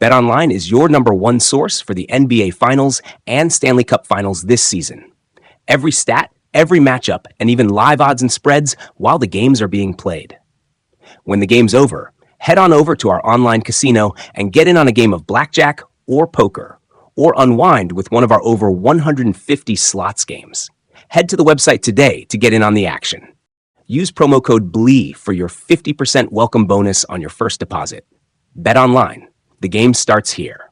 BetOnline is your number one source for the NBA Finals and Stanley Cup Finals this season. Every stat, every matchup, and even live odds and spreads while the games are being played. When the game's over, head on over to our online casino and get in on a game of blackjack or poker, or unwind with one of our over 150 slots games. Head to the website today to get in on the action. Use promo code BLEE for your 50% welcome bonus on your first deposit. Bet online. The game starts here.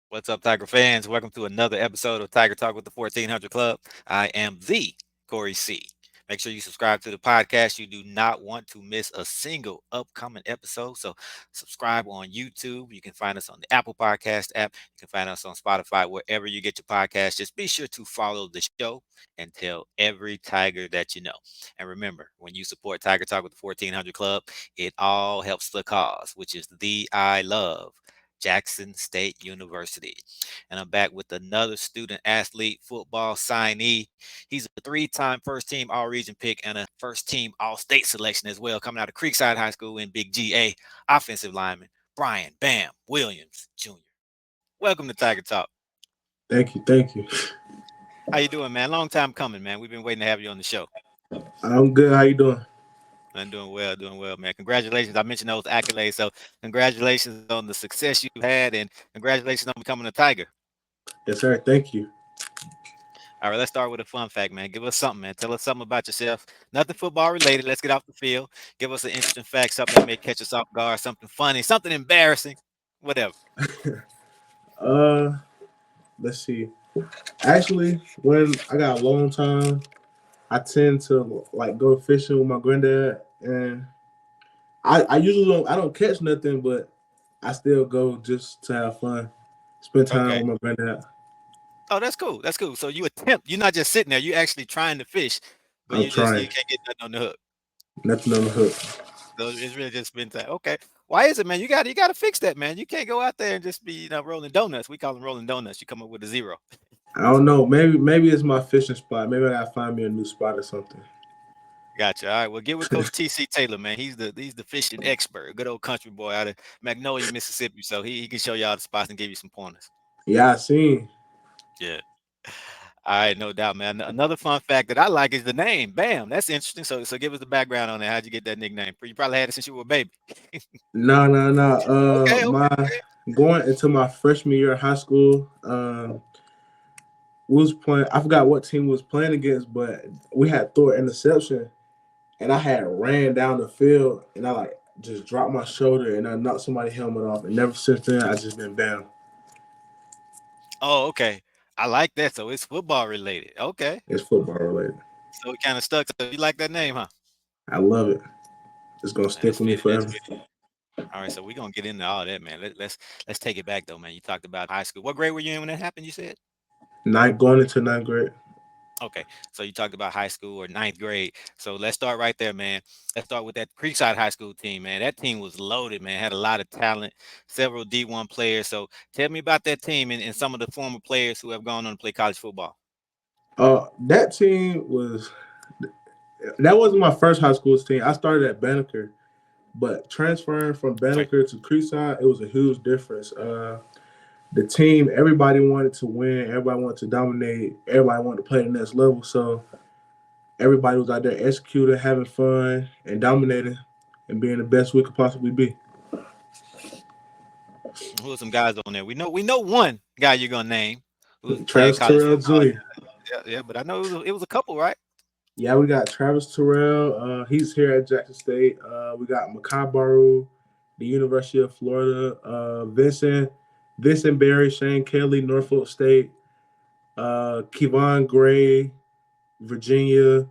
What's up, Tiger fans? Welcome to another episode of Tiger Talk with the 1400 Club. I am the Corey C. Make sure you subscribe to the podcast. You do not want to miss a single upcoming episode. So subscribe on YouTube. You can find us on the Apple Podcast app. You can find us on Spotify, wherever you get your podcast. Just be sure to follow the show and tell every Tiger that you know. And remember, when you support Tiger Talk with the 1400 Club, it all helps the cause, which is the I love Jackson State University. And I'm back with another student athlete, football signee. He's a three-time first-team all-region pick and a first-team all-state selection as well, coming out of Creekside High School in Big GA, offensive lineman Brian Bam Williams Jr. Welcome to Tiger Talk. Thank you. Thank you. How you doing, man? Long time coming, man. We've been waiting to have you on the show. I'm good. How you doing? I'm doing well, man. Congratulations. I mentioned those accolades. So congratulations on the success you've had and congratulations on becoming a Tiger. Yes, sir. Thank you. All right, let's start with a fun fact, man. Give us something, man. Tell us something about yourself. Nothing football related. Let's get off the field. Give us an interesting fact, something that may catch us off guard, something funny, something embarrassing, whatever. Let's see. Actually, when I got a long time, I tend to like go fishing with my granddad, and I usually don't catch nothing, but I still go just to have fun, spend time Okay. with my granddad. Oh, that's cool. That's cool. So you attempt. You're not just sitting there. You're actually trying to fish, but I'm you trying. can't get nothing on the hook. Nothing on the hook. So it's really just been time. Okay. Why is it, man? You got to fix that, man. You can't go out there and just be rolling donuts. We call them rolling donuts. You come up with a zero. I don't know. Maybe it's my fishing spot. Maybe I gotta find me a new spot or something. Gotcha. All right. Well, get with Coach TC Taylor, man. He's the fishing expert, good old country boy out of Magnolia, Mississippi. So he can show y'all the spots and give you some pointers. Yeah, I seen. Yeah. All right, no doubt, man. Another fun fact that I like is the name. Bam. That's interesting. So give us the background on that. How'd you get that nickname? You probably had it since you were a baby. No. Okay, My going into my freshman year of high school. We was playing. I forgot what team we was playing against, but we had thrown an interception, and I had ran down the field, and I like just dropped my shoulder, and I knocked somebody's helmet off. And never since then, I just been Bam. Oh, okay. I like that. So it's football related. Okay. It's football related. So it kind of stuck. So you like that name, huh? I love it. It's gonna stick That's with me fitting. That's forever. fitting. All right, so we're gonna get into all that, man. Let's take it back though, man. You talked about high school. What grade were you in when that happened? You said? Going into ninth grade. Okay, so you talked about high school or ninth grade. So let's start right there, man. Let's start with that Creekside High School team, man. That team was loaded, man. Had a lot of talent, several D1 players. So tell me about that team and some of the former players who have gone on to play college football. That team that wasn't my first high school team. I started at Banneker, but transferring from Okay. Banneker to Creekside, it was a huge difference. The team, everybody wanted to win, everybody wanted to dominate, everybody wanted to play the next level. So everybody was out there executing, having fun, and dominating, and being the best we could possibly be. Who are some guys on there? We know one guy you're gonna name who's playing Travis college Terrell football. Jr. Yeah, but I know it was a couple, right? Yeah, we got Travis Terrell. He's here at Jackson State. We got Makai Baru, the University of Florida. Vincent Berry, Shane Kelly, Norfolk State. Kevon Gray, Virginia.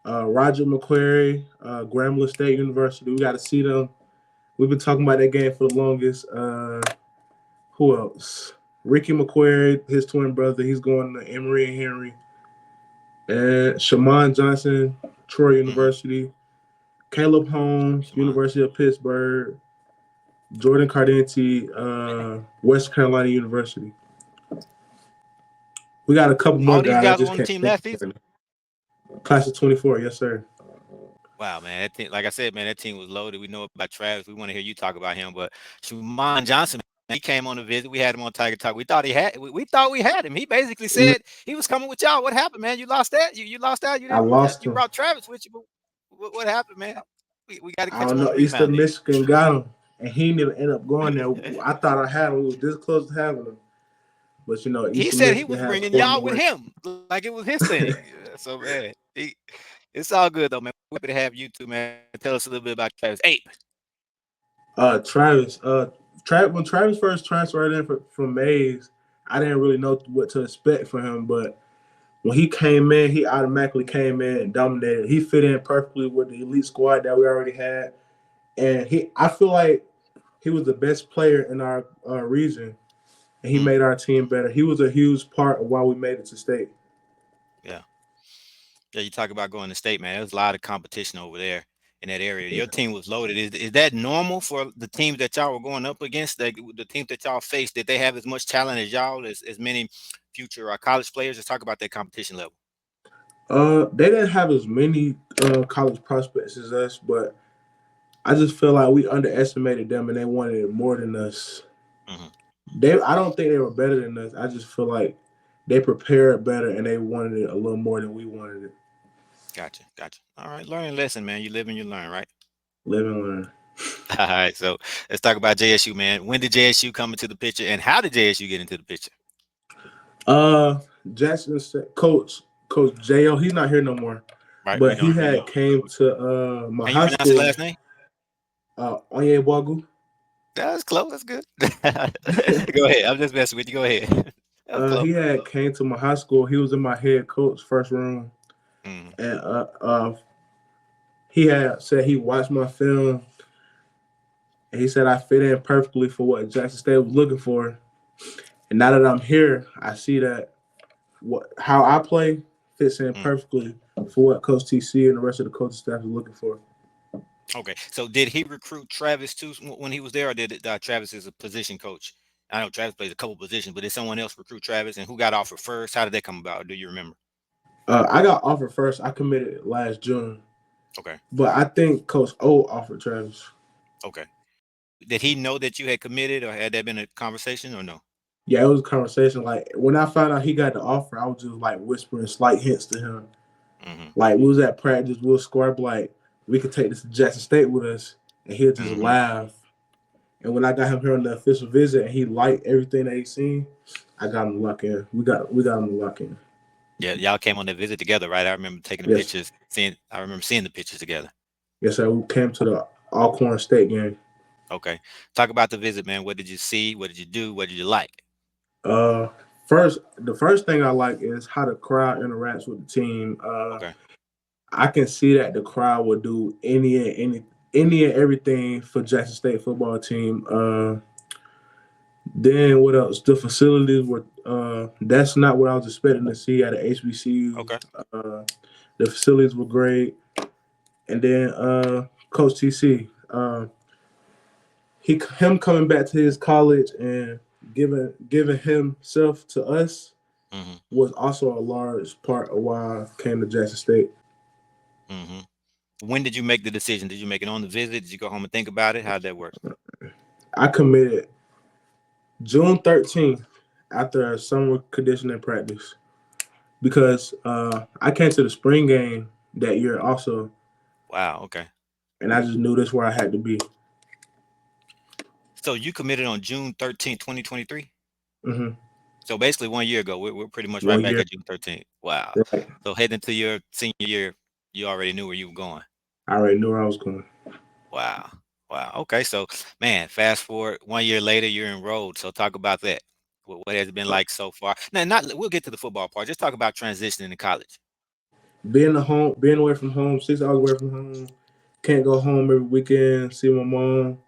Roger McQuarrie, Grambling State University. We got to see them. We've been talking about that game for the longest. Who else? Ricky McQuarrie, his twin brother. He's going to Emory and Henry. And Shaman Johnson, Troy University. Caleb Holmes, Shaman. University of Pittsburgh. Jordan Cardenti, West Carolina University. We got a couple more All these guys. I guys were just on the can't team think last of season. them. Class of 24, yes, sir. Wow, man. That team, like I said, man, that team was loaded. We know about Travis. We want to hear you talk about him. But Shaman Johnson, he came on a visit. We had him on Tiger Talk. We thought we had him. He basically said he was coming with y'all. What happened, man? You lost that? You lost out? You I didn't lost you him. brought Travis with you, but what happened, man? We got to I catch don't him on know. the Eastern rebound. Michigan got him, and he didn't even end up going there. I thought I had him. We was this close to having him. But, you know, He Eastern said he Michigan was has bringing pulled him y'all with away. him like it was his thing. So, man, it's all good, though, man. We're happy to have you too, man. Tell us a little bit about Travis. Ape. Travis. When Travis first transferred in from Mays, I didn't really know what to expect from him. But when he came in, he automatically came in and dominated. He fit in perfectly with the elite squad that we already had. And I feel like he was the best player in our region. And he made our team better. He was a huge part of why we made it to state. Yeah. Yeah, you talk about going to state, man. There's a lot of competition over there in that area. Your team was loaded. Is that normal for the teams that y'all were going up against? The teams that y'all faced, did they have as much talent as y'all, as many future college players? Let's talk about that competition level. They didn't have as many college prospects as us, but I just feel like we underestimated them and they wanted it more than us. I don't think they were better than us. I just feel like they prepared better and they wanted it a little more than we wanted it. Gotcha. All right, learning lesson, man. You live and you learn, right? Live and learn. All right, so let's talk about JSU, man. When did JSU come into the picture, and how did JSU get into the picture? Jackson Coach J.O., he's not here no more. Right, but he had came to my high school. Can you pronounce his last name? Onyebuagu. That's close. That's good. Go ahead. I'm just messing with you. Go ahead. He had came to my high school. He was in my head coach first room. And he had said he watched my film. And he said I fit in perfectly for what Jackson State was looking for. And now that I'm here, I see that how I play fits in perfectly for what Coach TC and the rest of the coaching staff is looking for. Okay, so did he recruit Travis too when he was there, or did Travis is a position coach? I know Travis plays a couple positions, but did someone else recruit Travis, and who got offered first? How did that come about? Do you remember? I got offered first. I committed last June. Okay. But I think Coach O offered Travis. Okay. Did he know that you had committed, or had that been a conversation, or no? Yeah, it was a conversation. Like, when I found out he got the offer, I was just, like, whispering slight hints to him. Like, we was at practice, we'll score up, like, we could take this to Jackson State with us, and he'll just laugh. And when I got him here on the official visit and he liked everything that he seen, I got him to lock in. We got him to lock in. Yeah, y'all came on that visit together, right? I remember taking the pictures, I remember seeing the pictures together. Yes, sir. We came to the Alcorn State game. Okay. Talk about the visit, man. What did you see? What did you do? What did you like? The first thing I like is how the crowd interacts with the team. Okay. I can see that the crowd will do any and everything for Jackson State football team. Then what else? The facilities were that's not what I was expecting to see at an HBCU. Okay. The facilities were great. And then Coach TC, him coming back to his college and giving himself to us was also a large part of why I came to Jackson State. When did you make the decision? Did you make it on the visit? Did you go home and think about it? How'd that work? I committed June 13th after a summer conditioning practice because I came to the spring game that year also. Wow, okay. And I just knew this where I had to be. So you committed on June 13th, 2023? So basically 1 year ago. We're pretty much right back at June 13th. Wow. Right. So heading into your senior year, you already knew where you were going. I already knew where I was going. Wow. Okay. So, man, fast forward 1 year later, you're enrolled. So talk about that. What has it been like so far? Now, we'll get to the football part. Just talk about transitioning to college. Being away from home, 6 hours away from home, can't go home every weekend, see my mom.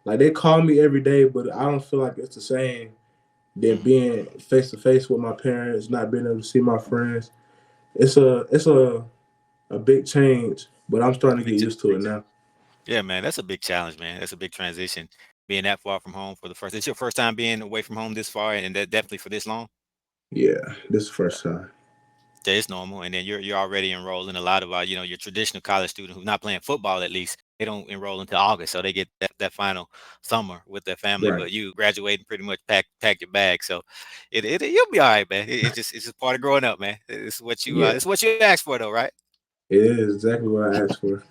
Like, they call me every day, but I don't feel like it's the same than being face-to-face with my parents, not being able to see my friends. It's a big change, but I'm starting to Big get ch- used to it now. Yeah, man, that's a big challenge, man. That's a big transition. Being that far from home for the first. It's your first time being away from home this far, and that definitely for this long. Yeah, this is the first time. Yeah, it's normal, and then you're already enrolling. A lot of your traditional college student who's not playing football, at least they don't enroll until August, so they get that final summer with their family. Right. But you graduating pretty much pack your bag, so you'll be all right, man. It's just part of growing up, man. Yeah, It's what you asked for, though, right? it is exactly what I asked for.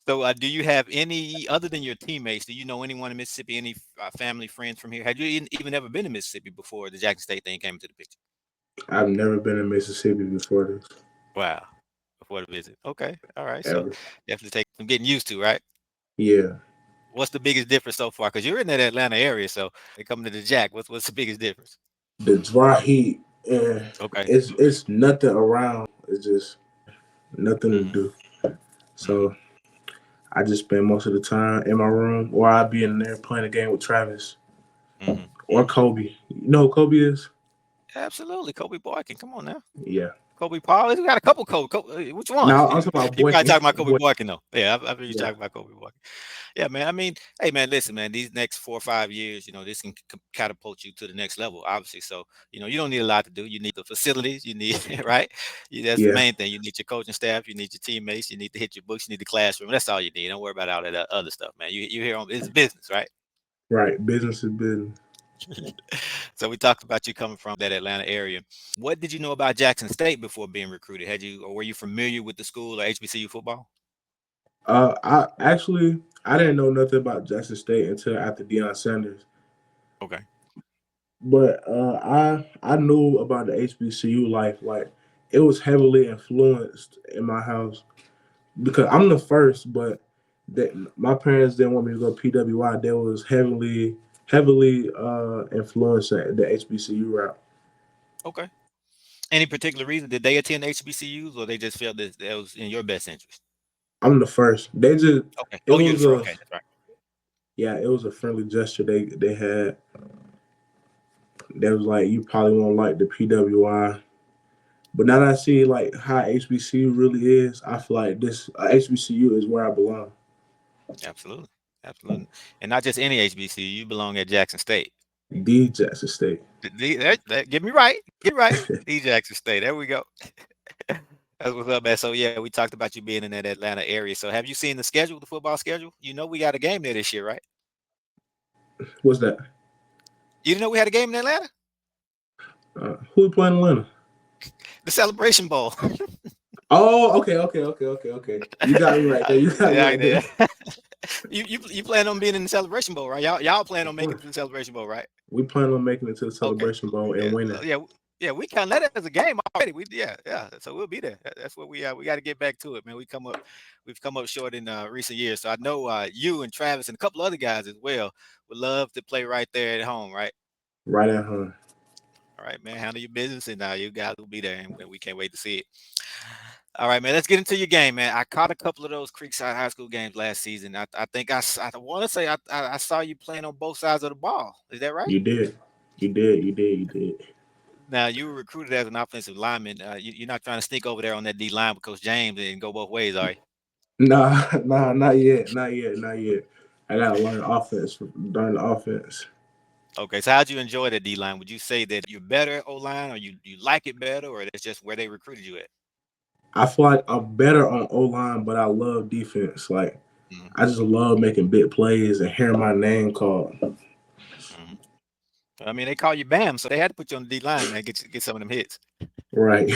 So, do you have any other than your teammates? Do you know anyone in Mississippi? Any family friends from here? Had you even ever been to Mississippi before the Jackson State thing came into the picture? I've never been in Mississippi before this, Wow, before the visit. Okay, all right. So ever. definitely take some getting used to, right? Yeah, What's the biggest difference so far? Because you're in that Atlanta area, so they coming to the Jack. What's the biggest difference? the dry heat and Okay. it's nothing around. It's just nothing to Hmm. do. Hmm. So I just spend most of the time in my room, or I'll be in there playing a game with Travis Hmm. or Kobe. You know who Kobe is? Absolutely, Kobe Boykin. Come on now, Yeah. Kobe Paul. We got a couple which one? Now I'm talking about You probably Boykin. talking about Kobe Boy, Boykin though. Yeah, I think you're yeah. talking about Kobe Boykin. Yeah, man. I mean, hey, man, listen, man. These next 4 or 5 years, this can catapult you to the next level, obviously. So, you don't need a lot to do. You need the facilities. You need, right? That's the Yeah. main thing. You need your coaching staff. You need your teammates. You need to hit your books. You need the classroom. That's all you need. Don't worry about all that other stuff, man. You here on it's business, right? Right. Business is business. So we talked about you coming from that Atlanta area. What did you know about Jackson State before being recruited? Had you or were you familiar with the school or HBCU football? I didn't know nothing about Jackson State until after Deion Sanders. Okay. But I knew about the HBCU life. Like it was heavily influenced in my house because I'm the first, but that my parents didn't want me to go PWI. They was heavily influenced at the HBCU route. Okay. Any particular reason? Did they attend HBCUs or they just felt that was in your best interest? I'm the first. Okay. It Oh, you're the was first. a Okay, that's right. yeah, it was a friendly gesture they had. They was like, you probably won't like the PWI. But now that I see like how HBCU really is, I feel like this HBCU is where I belong. Absolutely. Absolutely. And not just any HBCU, you belong at Jackson State. The Jackson State. Get me right. Get right. The Jackson State. There we go. That's what's up, man. So yeah, we talked about you being in that Atlanta area. So have you seen the schedule, the football schedule? You know we got a game there this year, right? What's that? You didn't know we had a game in Atlanta? Who we playing Atlanta? The Celebration Bowl. Oh, okay. You got me right there. You got me Yeah, right there. yeah. You plan on being in the Celebration Bowl, right? Y'all plan on Of making it course. to the Celebration Bowl, right? We plan on making it to the Okay. Celebration Bowl and Yeah, winning. yeah, we count that as a game already. Yeah. So we'll be there. That's what we got to get back to it, man. We've come up short in recent years. So I know you and Travis and a couple other guys as well would love to play right there at home, right? Right at home. All right, man. Handle your business, and you guys will be there, and we can't wait to see it. All right, man. Let's get into your game, man. I caught a couple of those Creekside High School games last season. I think I want to say I saw you playing on both sides of the ball. Is that right? You did. You did. Now you were recruited as an offensive lineman. You're not trying to sneak over there on that D line with Coach James and go both ways, are you? Nah, not yet. I gotta learn the offense. Okay, so how'd you enjoy the D line? Would you say that you're better at O line, or you like it better, or that's just where they recruited you at? I feel like I'm better on O line, but I love defense. Like Hmm. I just love making big plays and hearing my name called. Hmm. I mean, they call you Bam, so they had to put you on the D line, man. Get some of them hits. Right.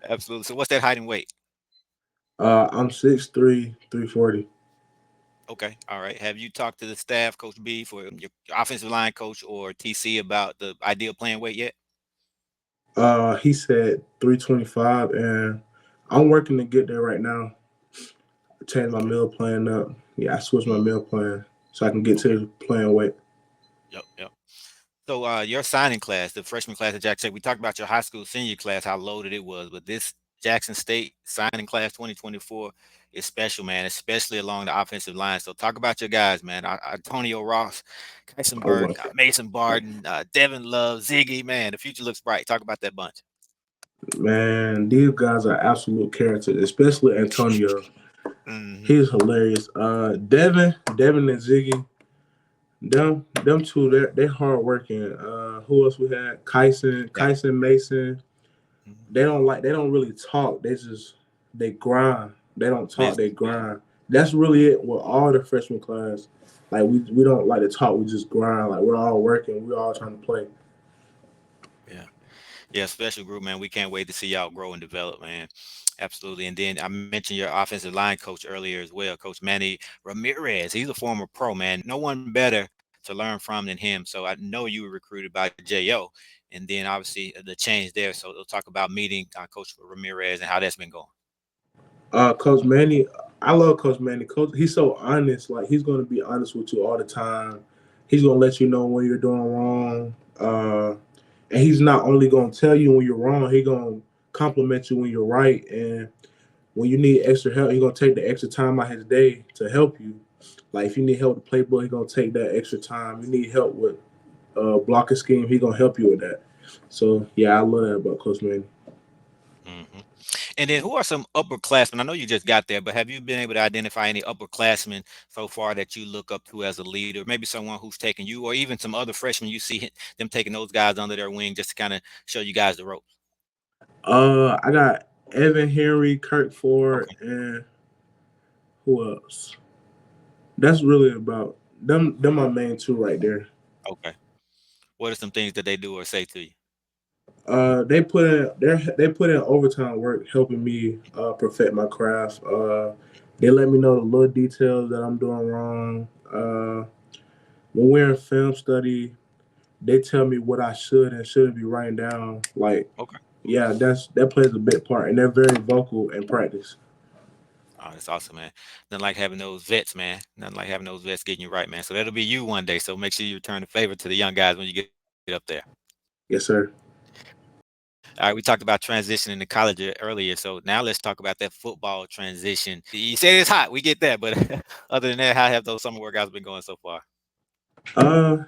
Absolutely. So what's that height and weight? I'm 6'3", 340. Okay, all right. Have you talked to the staff, Coach Beef, or your offensive line coach, or TC about the ideal playing weight yet? He said 325, and I'm working to get there right now. Change my Okay. meal plan up. Yeah, I switched my Mhm. meal plan so I can get Okay. to the playing weight. Yep. So your signing class, the freshman class at Jackson State, we talked about your high school senior class, how loaded it was, but this Jackson State signing class 2024 is special, man, especially along the offensive line. So talk about your guys, man. Antonio Ross, Kyson Oh Burke, my God. Mason Barden, Devin Love, Ziggy, man, the future looks bright. Talk about that bunch. Man, these guys are absolute characters, especially Antonio. Hmm. He's hilarious. Devin and Ziggy, them two, they hard working. Who else we had? Yeah. Kyson Mason. Mhm. They don't really talk. They grind. They don't talk, they Business. grind. That's really it with all the freshman class. Like we don't like to talk, we just grind. Like we're all working, we're all trying to play. Yeah. Yeah, special group, man. We can't wait to see y'all grow and develop, man. Absolutely. And then I mentioned your offensive line coach earlier as well, Coach Manny Ramirez. He's a former pro, man. No one better to learn from than him. So I know you were recruited by J.O. And then obviously the change there. So they'll talk about meeting Coach Ramirez and how that's been going. Coach Manny, I love Coach Manny. Coach, he's so honest. Like he's gonna be honest with you all the time. He's gonna let you know when you're doing wrong. And he's not only gonna tell you when you're wrong, he gonna compliment you when you're right. And when you need extra help, he's gonna take the extra time out his day to help you. Like if you need help with the playbook, he's gonna take that extra time. You need help with blocking scheme, he's gonna help you with that. So yeah, I love that about Coach Manny. Hmm. And then who are some upperclassmen? I know you just got there, but have you been able to identify any upperclassmen so far that you look up to as a leader? Maybe someone who's taken you, or even some other freshmen you see them taking those guys under their wing just to kind of show you guys the ropes. I got Evan Henry, Kirk Ford, Okay. and who else? That's really about them. Them my main two right there. Okay. What are some things that they do or say to you? They put in overtime work helping me perfect my craft. They let me know the little details that I'm doing wrong. When we're in film study, they tell me what I should and shouldn't be writing down. Like, Okay. yeah, that plays a big part, and they're very vocal in practice. Oh, that's awesome, man. Nothing like having those vets, man. Nothing like having those vets getting you right, man. So that'll be you one day. So make sure you return the favor to the young guys when you get up there. Yes, sir. All right, we talked about transitioning to college earlier. So now let's talk about that football transition. You said it's hot. We get that. But other than that, how have those summer workouts been going so far? Uh,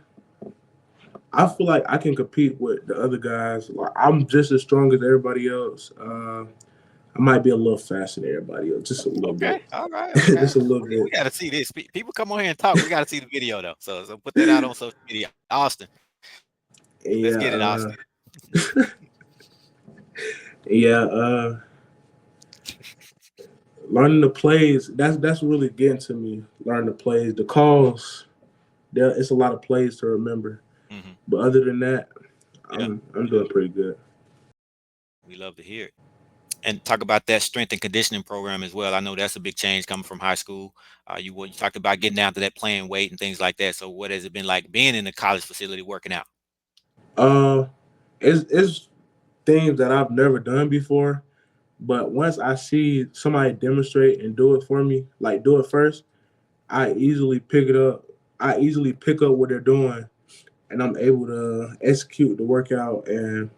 I feel like I can compete with the other guys. Like I'm just as strong as everybody else. I might be a little faster than everybody else, just a little Okay. bit, All right. Okay. just a little We bit. got to see this. People come on here and talk. We got to see the video, though. So put that out on social media. Austin, let's Yeah, get it, Austin. yeah. Learning the plays. That's really getting to me. Learning the plays, the calls. There, it's a lot of plays to remember. Hmm. But other than that, Yeah. I'm doing pretty good. We love to hear it. And talk about that strength and conditioning program as well. I know that's a big change coming from high school. You talked about getting down to that playing weight and things like that. So what has it been like being in the college facility working out? Uh, it's things that I've never done before. But once I see somebody demonstrate and do it for me, like do it first, I easily pick it up. I easily pick up what they're doing, and I'm able to execute the workout and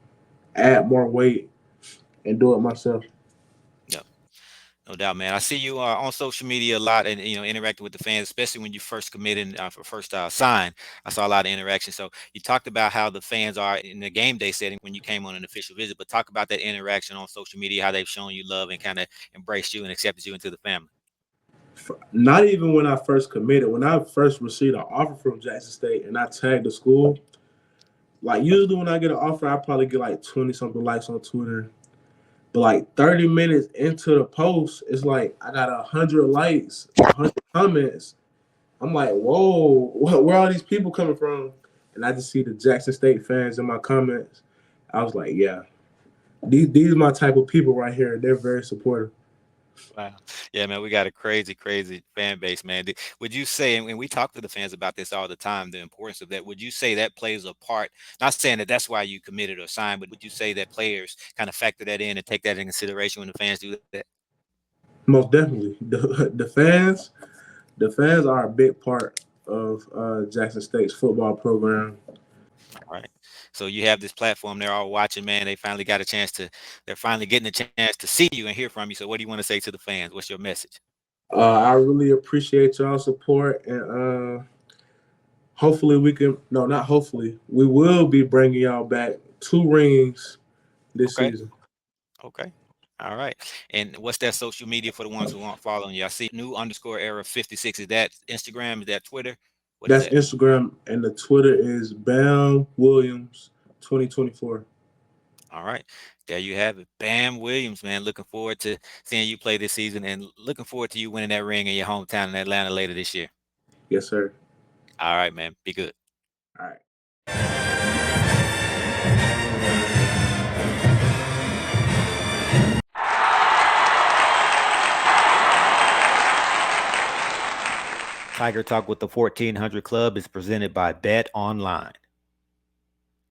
add more weight and do it myself. Yeah, no doubt, man. I see you on social media a lot and interacting with the fans, especially when you first committed for first sign. I saw a lot of interaction. So you talked about how the fans are in the game day setting when you came on an official visit, but talk about that interaction on social media, how they've shown you love and kind of embraced you and accepted you into the family. Not even when I first committed. When I first received an offer from Jackson State and I tagged the school, like usually when I get an offer, I probably get like 20 something likes on Twitter. But like 30 minutes into the post, it's like I got 100 likes, 100 comments. I'm like, whoa, where are all these people coming from? And I just see the Jackson State fans in my comments. I was like, yeah, these are my type of people right here. They're very supportive. Wow. Yeah, man, we got a crazy, crazy fan base, man. Would you say, and we talk to the fans about this all the time, the importance of that, would you say that plays a part? Not saying that that's why you committed or signed, but would you say that players kind of factor that in and take that in consideration when the fans do that? Most definitely, the fans are a big part of Jackson State's football program. All right. So you have this platform, they're all watching, man. They're finally getting a chance to see you and hear from you. So what do you want to say to the fans? What's your message? I really appreciate y'all support, and hopefully we can. No, not hopefully. We will be bringing y'all back 2 rings this Okay. season. Okay. All right. And what's that social media for the ones who aren't following you? I see new underscore era 56. Is that Instagram? Is that Twitter? What is That's that? Instagram, and the Twitter is Bam Williams 2024. All right. There you have it. Bam Williams, man. Looking forward to seeing you play this season and looking forward to you winning that ring in your hometown in Atlanta later this year. Yes, sir. All right, man. Be good. All right. Tiger Talk with the 1400 Club is presented by Bet Online.